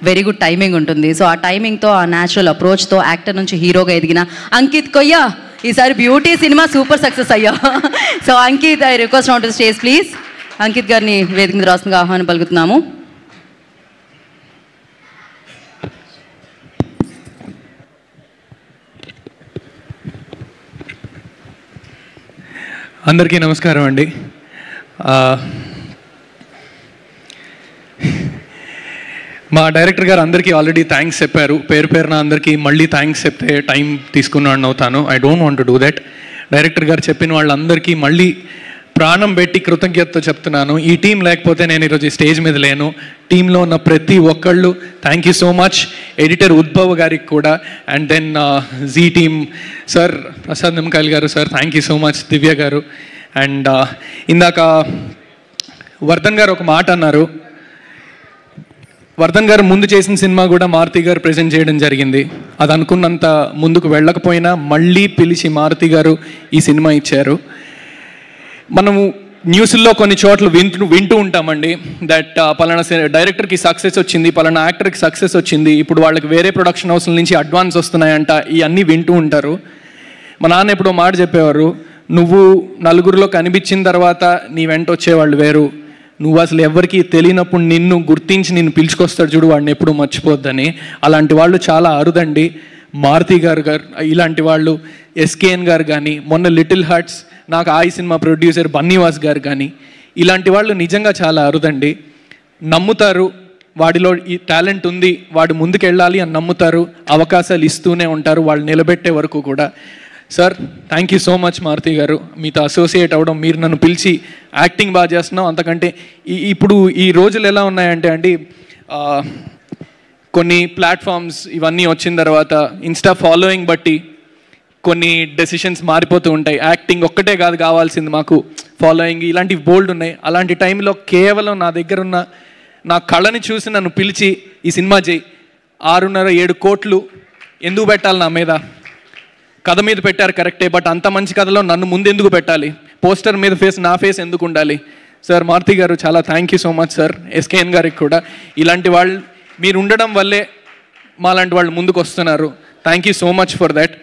Very good timing ఉంటుంది. So ఆ టైమింగ్తో, ఆ న్యాచురల్ అప్రోచ్తో యాక్టర్ నుంచి హీరోగా ఎదిగిన అంకిత్ కొయ్య ఈసారి బ్యూటీ సినిమా సూపర్ సక్సెస్ అయ్యా. So Ankit, I request on to stage please. Ankit గారిని వేదిక మీద రాస్తుందిగా ఆహ్వానం పలుకుతున్నాము. అందరికీ నమస్కారం అండి. మా డైరెక్టర్ గారు అందరికీ ఆల్రెడీ థ్యాంక్స్ చెప్పారు. పేరు పేరున అందరికీ మళ్ళీ థ్యాంక్స్ చెప్తే టైం తీసుకున్నాను అవుతాను. I don't want to do that. Director గారు చెప్పిన వాళ్ళందరికీ మళ్ళీ ప్రాణం పెట్టి కృతజ్ఞతతో చెప్తున్నాను. ఈ టీం లేకపోతే నేను ఈరోజు స్టేజ్ మీద లేను. టీంలో ఉన్న ప్రతి ఒక్కళ్ళు thank you so much. Editor Udbhav గారికి కూడా, and then Zee team sir, Prasad Nimmakayal గారు sir, thank you so much. Divya గారు, అండ్ ఇందాక వర్ధన్ గారు ఒక మాట అన్నారు. వర్ధన్ గారు ముందు చేసిన సినిమా కూడా మారుతి గారు ప్రజెంట్ చేయడం జరిగింది. అది అనుకున్నంత ముందుకు వెళ్ళకపోయినా మళ్ళీ పిలిచి మారుతి గారు ఈ సినిమా ఇచ్చారు. మనము న్యూస్లో కొన్ని చోట్ల వింటూ ఉంటామండి దట్ పలానా డైరెక్టర్కి సక్సెస్ వచ్చింది, పలానా యాక్టర్కి సక్సెస్ వచ్చింది, ఇప్పుడు వాళ్ళకి వేరే ప్రొడక్షన్ హౌస్ల నుంచి అడ్వాన్స్ వస్తున్నాయంట, ఇవన్నీ వింటూ ఉంటారు. మా నాన్న ఎప్పుడో మాట చెప్పేవారు, నువ్వు నలుగురిలో కనిపించిన తర్వాత నీ వెంట వచ్చేవాళ్ళు వేరు, నువ్వు అసలు ఎవరికి తెలియనప్పుడు నిన్ను గుర్తించి నిన్ను పిలుచుకొస్తాడు చూడు, వాడిని ఎప్పుడు మర్చిపోద్దని. అలాంటి వాళ్ళు చాలా అరుదండి. మారుతి గారు ఇలాంటి వాళ్ళు, ఎస్కేఎన్ గారు కానీ, మొన్న లిటిల్ హార్ట్స్ నాకు ఆ సినిమా ప్రొడ్యూసర్ బన్నీవాస్ గారు కానీ, ఇలాంటి వాళ్ళు నిజంగా చాలా అరుదండి. నమ్ముతారు, వాడిలో ఈ టాలెంట్ ఉంది, వాడు ముందుకెళ్ళాలి అని నమ్ముతారు, అవకాశాలు ఇస్తూనే ఉంటారు వాళ్ళు నిలబెట్టే వరకు కూడా. Sir, thank you so much Maruti గారు, మీతో అసోసియేట్ అవ్వడం, మీరు నన్ను పిలిచి యాక్టింగ్ బాగా చేస్తున్నాం అంతకంటే. ఇప్పుడు ఈ రోజులు ఎలా ఉన్నాయంటే అండి, కొన్ని ప్లాట్ఫామ్స్ ఇవన్నీ వచ్చిన తర్వాత ఇన్స్టా ఫాలోయింగ్ బట్టి కొన్ని డెసిషన్స్ మారిపోతూ ఉంటాయి. యాక్టింగ్ ఒక్కటే కాదు కావాల్సింది మాకు, ఫాలోయింగ్ ఇలాంటివి బోల్డ్ ఉన్నాయి. అలాంటి టైంలో కేవలం నా దగ్గర ఉన్న నా కళని చూసి నన్ను పిలిచి ఈ సినిమా చేయి, 6.5-7 కోట్లు ఎందుకు పెట్టాలి నా మీద? కథ మీద పెట్టారు కరెక్టే, బట్ అంత మంచి కథలో నన్ను ముందెందుకు పెట్టాలి? పోస్టర్ మీద నా ఫేస్ ఎందుకు ఉండాలి? సార్, మారుతి గారు చాలా thank you so much sir. SKN గారికి కూడా, ఇలాంటి వాళ్ళు మీరు ఉండడం వల్లే మాలాంటి వాళ్ళు ముందుకు వస్తున్నారు. Thank you so much for that.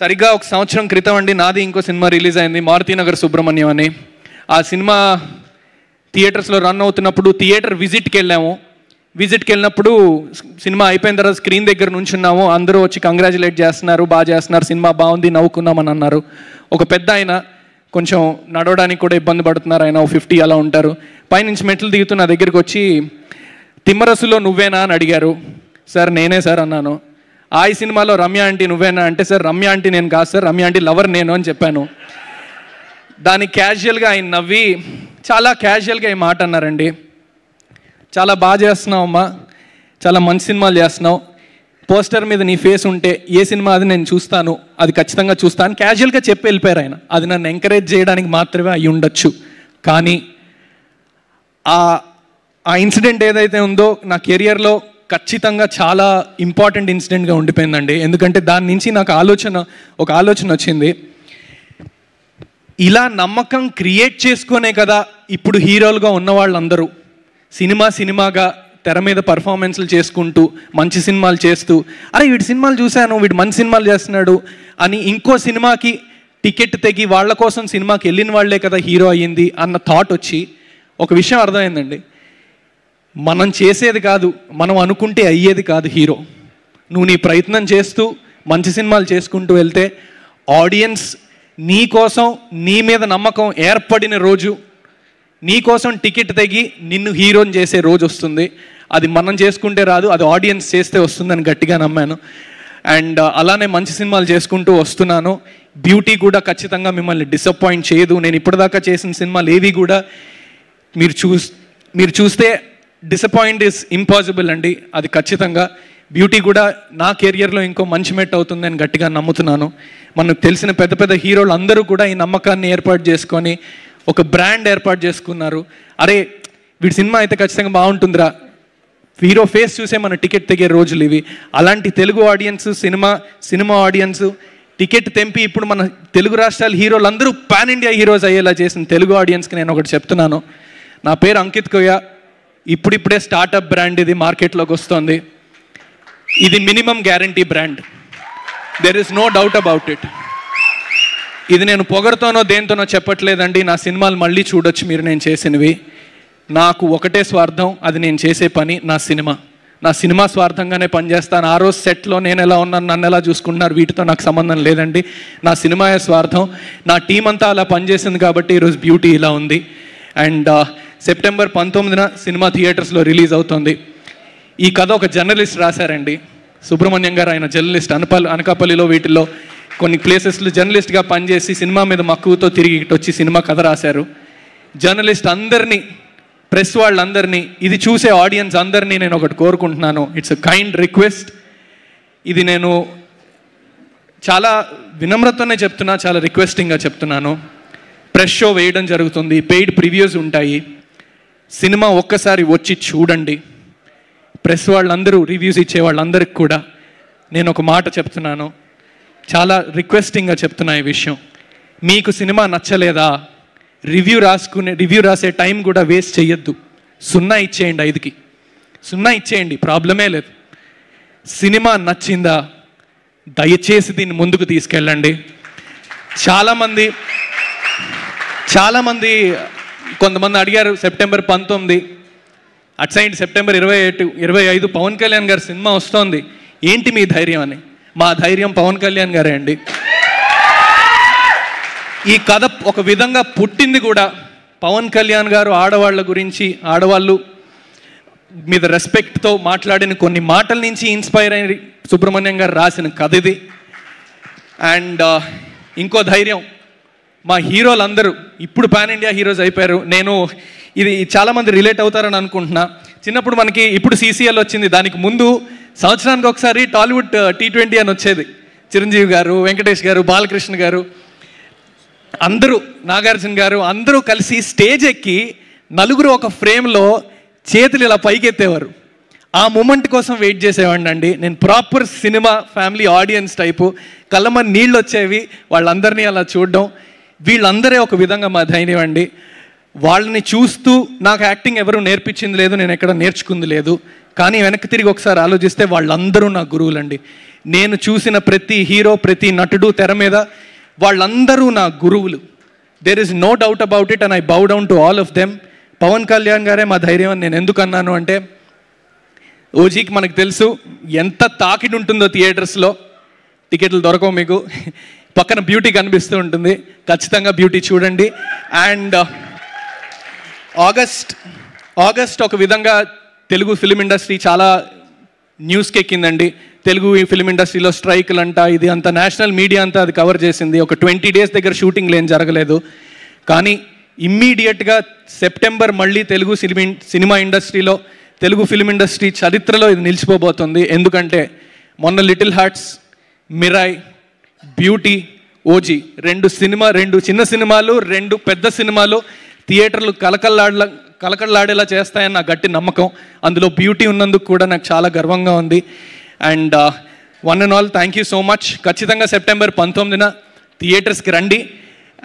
సరిగ్గా 1 సంవత్సరం క్రితం అండి నాది ఇంకో సినిమా రిలీజ్ అయింది, మారుతినగర్ సుబ్రహ్మణ్యం అని. ఆ సినిమా థియేటర్స్లో రన్ అవుతున్నప్పుడు థియేటర్ విజిట్కి వెళ్ళినప్పుడు సినిమా అయిపోయిన తర్వాత స్క్రీన్ దగ్గర నుంచున్నాము, అందరూ వచ్చి కంగ్రాచులేట్ చేస్తున్నారు, బాగా చేస్తున్నారు, సినిమా బాగుంది, నవ్వుకున్నామని అన్నారు. ఒక పెద్ద ఆయన, కొంచెం నడవడానికి కూడా ఇబ్బంది పడుతున్నారు, ఆయన 50 అలా ఉంటారు. పైనుంచి మెట్లు దిగుతూ నా దగ్గరికి వచ్చి, తిమ్మరసులో నువ్వేనా అని అడిగారు. సార్, నేనే సార్ అన్నాను. ఆ సినిమాలో రమ్య ఆంటీ నువ్వేనా అంటే, సార్ రమ్య ఆంటీ నేను కాదు సార్, రమ్య ఆంటీ లవర్ నేను అని చెప్పాను. దానికి క్యాజువల్గా ఆయన నవ్వి చాలా క్యాజువల్గా ఈ మాట అన్నారండి, చాలా బాగా చేస్తున్నావు అమ్మా, చాలా మంచి సినిమాలు చేస్తున్నావు, పోస్టర్ మీద నీ ఫేస్ ఉంటే ఏ సినిమా అది నేను చూస్తాను, అది ఖచ్చితంగా చూస్తాను, క్యాజువల్గా చెప్పి వెళ్ళిపోయారు ఆయన. అది నన్ను ఎంకరేజ్ చేయడానికి మాత్రమే అయి ఉండొచ్చు, కానీ ఆ ఇన్సిడెంట్ ఏదైతే ఉందో నా కెరియర్లో ఖచ్చితంగా చాలా ఇంపార్టెంట్ ఇన్సిడెంట్గా ఉండిపోయిందండి. ఎందుకంటే దాని నుంచి నాకు ఒక ఆలోచన వచ్చింది. ఇలా నమ్మకం క్రియేట్ చేసుకునే కదా ఇప్పుడు హీరోలుగా ఉన్న వాళ్ళందరూ సినిమాగా తెర మీద పర్ఫార్మెన్స్లు చేసుకుంటూ మంచి సినిమాలు చేస్తూ, అరే వీడి సినిమాలు చూశాను, వీడు మంచి సినిమాలు చేస్తున్నాడు అని ఇంకో సినిమాకి టికెట్ తెగి వాళ్ళ కోసం సినిమాకి వెళ్ళిన వాళ్ళే కదా హీరో అయ్యింది అన్న థాట్ వచ్చి ఒక విషయం అర్థమైందండి. మనం చేసేది కాదు, మనం అనుకుంటే అయ్యేది కాదు హీరో. నువ్వు నీ ప్రయత్నం చేస్తూ మంచి సినిమాలు చేసుకుంటూ వెళ్తే ఆడియన్స్ నీ కోసం, నీ మీద నమ్మకం ఏర్పడిన రోజు, నీ కోసం టికెట్ తెగి నిన్ను హీరోని చేసే రోజు వస్తుంది. అది మనం చేసుకుంటే రాదు, అది ఆడియన్స్ చేస్తే వస్తుందని గట్టిగా నమ్మాను. అండ్ అలానే మంచి సినిమాలు చేసుకుంటూ వస్తున్నాను. బ్యూటీ కూడా ఖచ్చితంగా మిమ్మల్ని డిసప్పాయింట్ చేయదు. నేను ఇప్పటిదాకా చేసిన సినిమాలు ఏవి కూడా మీరు చూస్తే డిసప్పాయింట్ ఇస్ ఇంపాసిబుల్ అండి, అది ఖచ్చితంగా. బ్యూటీ కూడా నా కెరియర్లో ఇంకో మంచి మెట్ అవుతుందని గట్టిగా నమ్ముతున్నాను. మనకు తెలిసిన పెద్ద పెద్ద హీరోలు అందరూ కూడా ఈ నమ్మకాన్ని ఏర్పాటు చేసుకొని ఒక బ్రాండ్ ఏర్పాటు చేసుకున్నారు. అరే వీడి సినిమా అయితే ఖచ్చితంగా బాగుంటుందిరా, హీరో ఫేస్ చూసే మన టికెట్ తెగే రోజులు ఇవి. అలాంటి Telugu audience, cinema audience ticket తెంపి ఇప్పుడు మన తెలుగు రాష్ట్రాల హీరోలు అందరూ పాన్ ఇండియా హీరోస్ అయ్యేలా చేసిన తెలుగు ఆడియన్స్కి నేను ఒకటి చెప్తున్నాను. నా పేరు అంకిత్ కొయ్య, ఇప్పుడిప్పుడే స్టార్టప్ బ్రాండ్ ఇది మార్కెట్లోకి వస్తుంది. ఇది minimum guarantee brand, there is no doubt about it. ఇది నేను పొగరుతోనో దేంతోనో చెప్పట్లేదండి. నా సినిమాలు మళ్ళీ చూడొచ్చు మీరు నేను చేసినవి. నాకు ఒకటే స్వార్థం, అది నేను చేసే పని, నా సినిమా స్వార్థంగానే పనిచేస్తాను. ఆ రోజు సెట్లో నేను ఎలా ఉన్నాను, నన్ను ఎలా చూసుకుంటున్నారు, వీటితో నాకు సంబంధం లేదండి. నా సినిమాయే స్వార్థం. నా టీం అంతా అలా పనిచేసింది కాబట్టి ఈరోజు బ్యూటీ ఇలా ఉంది. అండ్ సెప్టెంబర్ 19న సినిమా థియేటర్స్లో రిలీజ్ అవుతుంది. ఈ కథ ఒక జర్నలిస్ట్ రాశారండి, సుబ్రహ్మణ్యం గారు. ఆయన జర్నలిస్ట్, అనకాపల్లిలో వీటిల్లో కొన్ని ప్లేసెస్లో జర్నలిస్ట్గా పనిచేసి సినిమా మీద మక్కువతో తిరిగి వచ్చి సినిమా కథ రాశారు. జర్నలిస్ట్ అందరినీ, ప్రెస్ వాళ్ళందరినీ, ఇది చూసే ఆడియన్స్ అందరినీ నేను ఒకటి కోరుకుంటున్నాను. It's a kind request. ఇది నేను చాలా వినమ్రతనే చెప్తున్నా, చాలా రిక్వెస్టింగ్గా చెప్తున్నాను. ప్రెస్ షో వేయడం జరుగుతుంది, పెయిడ్ ప్రివ్యూస్ ఉంటాయి. సినిమా ఒక్కసారి వచ్చి చూడండి. ప్రెస్ వాళ్ళందరూ, రివ్యూస్ ఇచ్చే వాళ్ళందరికీ కూడా నేను ఒక మాట చెప్తున్నాను, చాలా రిక్వెస్టింగ్గా చెప్తున్నా ఈ విషయం. మీకు సినిమా నచ్చలేదా, రివ్యూ రాసే టైం కూడా వేస్ట్ చేయొద్దు. 0 ఇచ్చేయండి, 5కి 0 ఇచ్చేయండి, ప్రాబ్లమే లేదు. సినిమా నచ్చిందా, దయచేసి దీన్ని ముందుకు తీసుకెళ్ళండి. చాలామంది కొంతమంది అడిగారు సెప్టెంబర్ 19, అటు సైడ్ సెప్టెంబర్ 25 పవన్ కళ్యాణ్ గారి సినిమా వస్తోంది, ఏంటి మీ ధైర్యం అని. మా ధైర్యం పవన్ కళ్యాణ్ గారే అండి. ఈ కథ ఒక విధంగా పుట్టింది కూడా పవన్ కళ్యాణ్ గారు ఆడవాళ్ళ గురించి, ఆడవాళ్ళు మీద రెస్పెక్ట్తో మాట్లాడిన కొన్ని మాటల నుంచి ఇన్స్పైర్ అయ్యి సుబ్రహ్మణ్యం గారు రాసిన కథ ఇది. అండ్ ఇంకో ధైర్యం, మా హీరోలందరూ ఇప్పుడు పాన్ ఇండియా హీరోస్ అయిపోయారు. ఇది చాలామంది రిలేట్ అవుతారని అనుకుంటున్నా. చిన్నప్పుడు మనకి ఇప్పుడు CCL వచ్చింది, దానికి ముందు సంవత్సరానికి ఒకసారి టాలీవుడ్ T20 అని వచ్చేది. చిరంజీవి గారు, వెంకటేష్ గారు, బాలకృష్ణ గారు, అందరూ, నాగార్జున గారు అందరూ కలిసి స్టేజ్ ఎక్కి నలుగురు ఒక ఫ్రేమ్లో చేతులు ఇలా పైకెత్తేవారు. ఆ మూమెంట్ కోసం వెయిట్ చేసేవాడిని అండి నేను. Proper cinema family audience type, కళ్ళమని నీళ్ళు వచ్చేవి వాళ్ళందరినీ అలా చూడడం. వీళ్ళందరే ఒక విధంగా మా ధైర్యం అండి. వాళ్ళని చూస్తూ నాకు యాక్టింగ్ ఎవరు నేర్పించింది లేదు, నేను ఎక్కడ నేర్చుకుంది లేదు. కానీ వెనక్కి తిరిగి ఒకసారి ఆలోచిస్తే వాళ్ళందరూ నా గురువులండి. నేను చూసిన ప్రతి హీరో, ప్రతి నటుడు తెర మీద వాళ్ళందరూ నా గురువులు. There is no doubt about it and I bow down to all of them. Pawan Kalyan గారే మా ధైర్యం అని నేను ఎందుకు అన్నాను అంటే, ఓజీకి మనకు తెలుసు ఎంత తాకిడి ఉంటుందో థియేటర్స్లో. టికెట్లు దొరకవు మీకు, పక్కన బ్యూటీ కనిపిస్తూ ఉంటుంది, ఖచ్చితంగా బ్యూటీ చూడండి. అండ్ ఆగస్ట్ ఒక విధంగా తెలుగు ఫిలిం ఇండస్ట్రీ చాలా న్యూస్కి ఎక్కిందండి. తెలుగు ఫిలిం ఇండస్ట్రీలో స్ట్రైకులు అంట, ఇది అంత నేషనల్ మీడియా అంతా అది కవర్ చేసింది. ఒక 20 days దగ్గర షూటింగ్లు ఏం జరగలేదు. కానీ ఇమ్మీడియట్గా సెప్టెంబర్ మళ్ళీ తెలుగు సినిమా ఇండస్ట్రీలో, తెలుగు ఫిలిం ఇండస్ట్రీ చరిత్రలో ఇది నిలిచిపోబోతుంది. ఎందుకంటే మొన్న little hearts, Mirai, beauty, OG, 2 చిన్న సినిమాలు, 2 పెద్ద సినిమాలు థియేటర్లు కలకల్లాడేలా చేస్తాయని నా గట్టి నమ్మకం. అందులో బ్యూటీ ఉన్నందుకు కూడా నాకు చాలా గర్వంగా ఉంది. And one and all thank you so much. ఖచ్చితంగా సెప్టెంబర్ 19న థియేటర్స్కి రండి.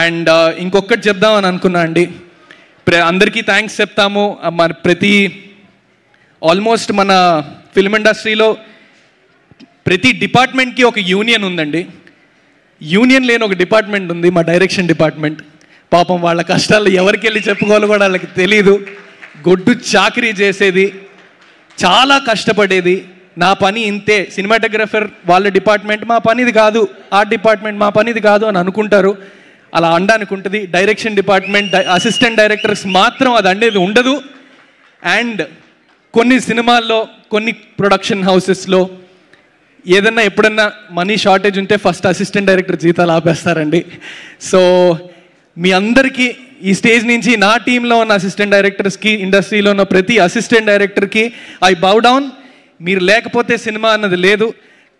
అండ్ ఇంకొకటి చెప్దామని అనుకున్నా అండి, అందరికీ థ్యాంక్స్ చెప్తాము. ఆల్మోస్ట్ మన ఫిల్మ్ ఇండస్ట్రీలో ప్రతి డిపార్ట్మెంట్కి ఒక యూనియన్ ఉందండి. యూనియన్ లేని ఒక డిపార్ట్మెంట్ ఉంది, మా డైరెక్షన్ డిపార్ట్మెంట్. పాపం వాళ్ళ కష్టాలు ఎవరికి వెళ్ళి చెప్పుకోవాలో కూడా వాళ్ళకి తెలీదు. గొడ్డు చాకరీ చేసేది, చాలా కష్టపడేది. నా పని ఇంతే, సినిమాటోగ్రఫర్ వాళ్ళ డిపార్ట్మెంట్ మా పనిది కాదు, ఆర్ట్ డిపార్ట్మెంట్ మా పనిది కాదు అని అనుకుంటారు. అలా అనడానికి ఉంటుంది. డైరెక్షన్ డిపార్ట్మెంట్, అసిస్టెంట్ డైరెక్టర్స్ మాత్రం అది అనేది ఉండదు. అండ్ కొన్ని సినిమాల్లో, కొన్ని ప్రొడక్షన్ హౌసెస్లో ఏదన్నా ఎప్పుడన్నా మనీ షార్టేజ్ ఉంటే ఫస్ట్ అసిస్టెంట్ డైరెక్టర్ జీతాలు ఆపేస్తారండి. సో మీ అందరికీ ఈ స్టేజ్ నుంచి నా టీంలో ఉన్న అసిస్టెంట్ డైరెక్టర్స్కి, ఇండస్ట్రీలో ఉన్న ప్రతి అసిస్టెంట్ డైరెక్టర్కి ఐ బౌ డౌన్. మీరు లేకపోతే సినిమా అన్నది లేదు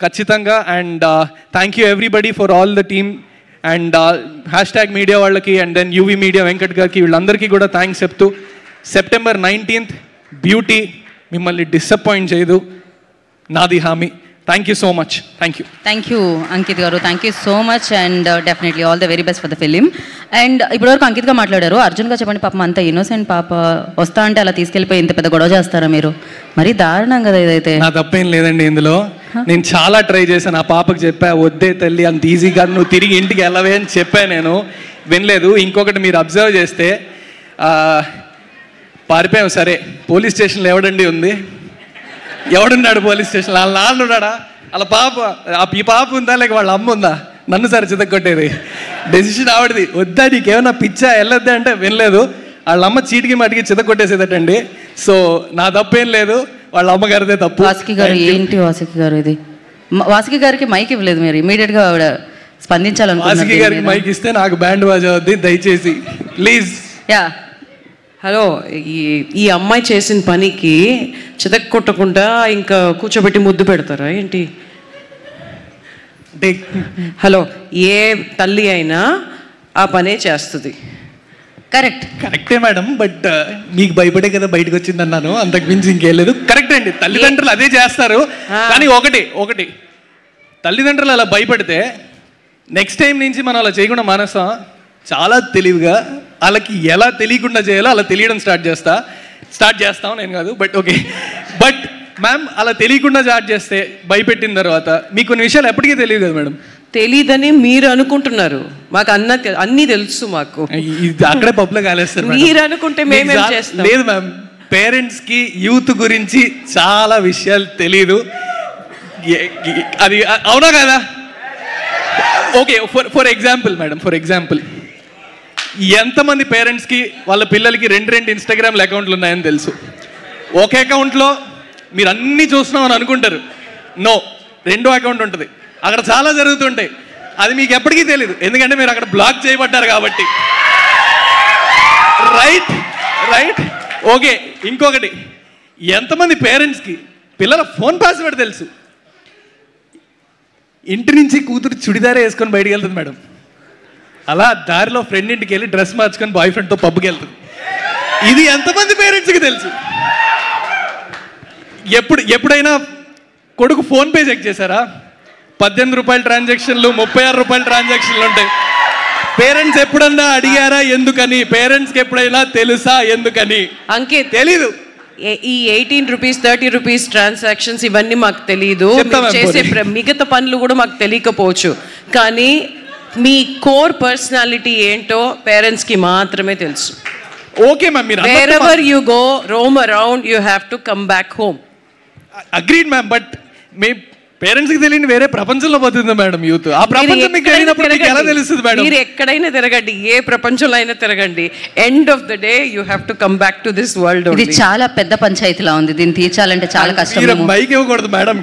ఖచ్చితంగా. And thank you everybody for all the team. And #media వాళ్ళకి, and then UV media Venkat గారికి, వీళ్ళందరికీ కూడా థ్యాంక్స్ చెప్తూ, సెప్టెంబర్ 19th బ్యూటీ మిమ్మల్ని డిసప్పాయింట్ చేయదు, నాది హామీ. Thank you so much. Thank you Ankit గారు, thank you so much and definitely all the very best for the film. And ఇప్పటివరకు అంకిత్గా మాట్లాడారు. అర్జున్గా చెప్పండి, పాపం అంత ఇన్నోసెంట్ పాప వస్తా అంటే అలా తీసుకెళ్ళిపోయి ఇంత పెద్ద గొడవ చేస్తారా మీరు? మరీ దారుణం కదా ఇదైతే. నా తప్పేం లేదండి ఇందులో. నేను చాలా ట్రై చేశాను, ఆ పాపకు చెప్పా వద్దే తల్లి అంత ఈజీగా నువ్వు తిరిగి ఇంటికి వెళ్ళవే అని చెప్పా, నేను వినలేదు. ఇంకొకటి మీరు అబ్జర్వ్ చేస్తే పారిపోయాం, సరే పోలీస్ స్టేషన్లో ఎవడండి ఉంది, ఎవడున్నాడు పోలీస్ స్టేషన్లో? వాళ్ళ నాన్న ఉన్నాడా, వాళ్ళ పాప, ఈ పాప ఉందా లేక వాళ్ళ అమ్మ ఉందా? నన్ను సరే చితక్కొట్టేది. డెసిషన్ ఆవిడది. వద్దా నీకేమన్నా పిచ్చా వెళ్ళొద్దా అంటే వినలేదు. వాళ్ళ అమ్మ చీటికి మటికి చితక్కొట్టేసేదటండి. సో నా తప్పేం లేదు, వాళ్ళ అమ్మగారిదే తప్పు. వాసుకి గారు ఏంటి వాసుకి గారు, ఇది వాసుకి గారికి మైక్ ఇవ్వలేదు మీరు, ఇమీడియట్గా ఆవిడ స్పందించాలనుకుంటున్నారు. వాసుకి గారికి మైక్ ఇస్తే నాకు బ్యాండ్ బాజా అవుద్ది, దయచేసి ప్లీజ్. యా హలో, ఈ అమ్మాయి చేసిన పనికి చితక్ కొట్టకుండా ఇంకా కూర్చోబెట్టి ముద్దు పెడతారా ఏంటి? అంటే హలో, ఏ తల్లి అయినా ఆ పనే చేస్తుంది. కరెక్టే మేడం, బట్ మీకు భయపడే కదా బయటకు వచ్చింది అన్నాను, అంతకు మించి ఇంకేం లేదు. కరెక్ట్ అండి, తల్లిదండ్రులు అదే చేస్తారు. కానీ ఒకటి తల్లిదండ్రులు అలా భయపడితే నెక్స్ట్ టైం నుంచి మనం అలా చేయకుండా మానేస్తాం. చాలా తెలివిగా వాళ్ళకి ఎలా తెలియకుండా చేయాలో అలా తెలియడం స్టార్ట్ చేస్తాం, నేను కాదు. బట్ మ్యామ్ అలా తెలియకుండా స్టార్ట్ చేస్తే భయపెట్టిన తర్వాత మీకు కొన్ని విషయాలు ఎప్పటికీ తెలియదు కదా మేడం. తెలీదని మీరు అనుకుంటున్నారు, మాకు అన్నీ తెలుసు. మాకు అక్కడే పప్పులో కాలేస్తారు. మీరు అనుకుంటే మేమేం చేస్తాం? లేదు మ్యామ్, పేరెంట్స్కి యూత్ గురించి చాలా విషయాలు తెలీదు. అది అవునా కదా? ఓకే, ఫర్ ఎగ్జాంపుల్ ఎంతమంది పేరెంట్స్కి వాళ్ళ పిల్లలకి రెండు ఇన్స్టాగ్రామ్ అకౌంట్లు ఉన్నాయని తెలుసు? ఒక అకౌంట్లో మీరు అన్నీ చూస్తున్నామని అనుకుంటారు. నో, 2 అకౌంట్ ఉంటుంది, అక్కడ చాలా జరుగుతుంటాయి. అది మీకు ఎప్పటికీ తెలియదు, ఎందుకంటే మీరు అక్కడ బ్లాక్ చేయబడ్డారు కాబట్టి. Right okay. ఇంకొకటి, ఎంతమంది పేరెంట్స్కి పిల్లల ఫోన్ పాస్వర్డ్ తెలుసు? ఇంటి నుంచి కూతురు చుడిదారే వేసుకొని బయటికి వెళ్తుంది మేడం, అలా దారిలో ఫ్రెండ్ ఇంటికి వెళ్ళి డ్రెస్ మార్చుకొని బాయ్ ఫ్రెండ్తో పబ్కి వెళ్తుంది. ఇది ఎంతమంది పేరెంట్స్కి తెలుసు? ఎప్పుడైనా కొడుకు ఫోన్పే చెక్ చేశారా? 18 రూపాయల ట్రాన్సాక్షన్లు, 36 రూపాయల ట్రాన్సాక్షన్లు ఉంటాయి. పేరెంట్స్ ఎప్పుడన్నా అడిగారా ఎందుకని? పేరెంట్స్కి ఎప్పుడైనా తెలుసా ఎందుకని? అంకిత్, తెలీదు. ఈ 18 రూపీస్ 30 రూపీస్ ట్రాన్సాక్షన్స్ ఇవన్నీ మాకు తెలీదు. చేసే మిగతా పనులు కూడా మాకు తెలియకపోవచ్చు, కానీ మీ కోర్ పర్సనాలిటీ ఏంటో పేరెంట్స్కి మాత్రమే తెలుసు. ఓకే మ్యామ్, మీరు wherever you go, roam around, you have to come back home. Agreed ma'am, but మీ పేరెంట్స్కి తెలియని వేరే ప్రపంచంలో పోతుంది మేడం యూత్. ఆ ప్రపంచం మీకు తెలియనప్పుడు మీకు ఎలా తెలుస్తుంది మేడం? మీరు ఎక్కడైనా తిరగండి, ఏ ప్రపంచంలో అయినా తిరగండి, end of the day you have to come back to this world. ఇది చాలా పెద్ద పంచాయతీలా ఉంది, దీన్ని తీర్చాలంటే చాలా కష్టం. మైక్ ఇవ్వకూడదు మేడం.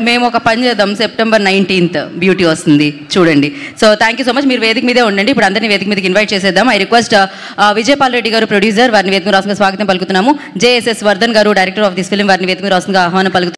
మేము ఒక పని చేద్దాం, సెప్టెంబర్ 19th బ్యూటీ వస్తుంది చూడండి. So thank you so much. మీరు వేదిక మీదే ఉండండి. ఇప్పుడు అందరినీ వేదిక మీదకి ఇన్వైట్ చేసేద్దాం. ఐ రిక్వెస్ట్ విజయపాల్ రెడ్డి గారు ప్రొడ్యూసర్, వారిని వేదిక రాష్ట్రంగా స్వాగతం పలుకుతున్నాము. జేఎస్ఎస్ వర్ధన్ గారు డైరెక్టర్ ఆఫ్ దిస్ ఫిల్మ్, వారిని వేదిక రాష్ట్రంగా ఆహ్వానం పలుకుతున్నాము.